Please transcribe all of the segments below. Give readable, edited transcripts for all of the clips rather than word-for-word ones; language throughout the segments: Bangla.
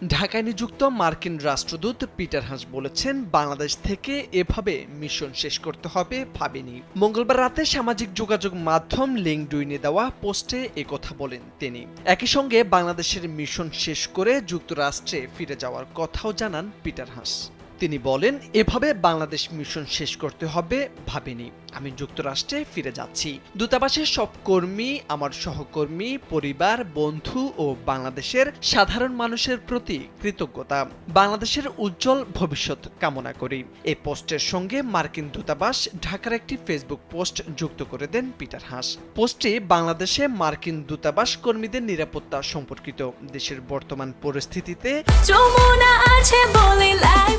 ঢাকায় নিযুক্ত মার্কিন রাষ্ট্রদূত পিটার হাস বলেছেন, বাংলাদেশ থেকে এভাবে মিশন শেষ করতে হবে ভাবিনি। মঙ্গলবার রাতে সামাজিক যোগাযোগ মাধ্যম লিঙ্কডইনে দেওয়া পোস্টে একথা বলেন তিনি। একই সঙ্গে বাংলাদেশের মিশন শেষ করে যুক্তরাষ্ট্রে ফিরে যাওয়ার কথাও জানান পিটার হাস। তিনি বলেন, এভাবে বাংলাদেশ মিশন শেষ করতে হবে ভাবিনি। আমি যুক্তরাষ্ট্রে ফিরে যাচ্ছি। দূতাবাসের সব কর্মী, আমার সহকর্মী, পরিবার, বন্ধু ও বাংলাদেশের সাধারণ মানুষের প্রতি কৃতজ্ঞতা। বাংলাদেশের উজ্জ্বল ভবিষ্যৎ কামনা করি। এই পোস্টের সঙ্গে মার্কিন দূতাবাস ঢাকার একটি ফেসবুক পোস্ট যুক্ত করে দেন পিটার হাস। পোস্টে বাংলাদেশে মার্কিন দূতাবাস কর্মীদের নিরাপত্তা সম্পর্কিত দেশের বর্তমান পরিস্থিতিতে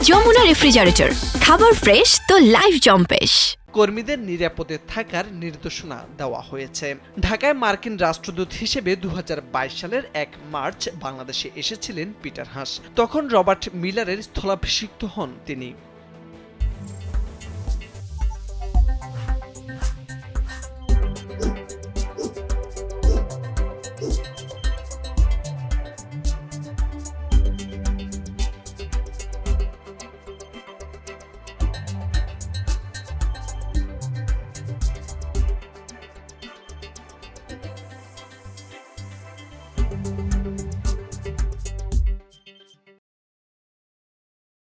যমুনা রেফ্রিজারেটর, খাবার ফ্রেশ তো লাইফ জম্পেশ। কর্মীদের নিরাপদে থাকার নির্দেশনা দেওয়া হয়েছে। ঢাকায় মার্কিন রাষ্ট্রদূত হিসেবে 2022 সালের 1 মার্চ বাংলাদেশে এসেছিলেন পিটার হাস। তখন রবার্ট মিলারের স্থলাভিষিক্ত হন তিনি।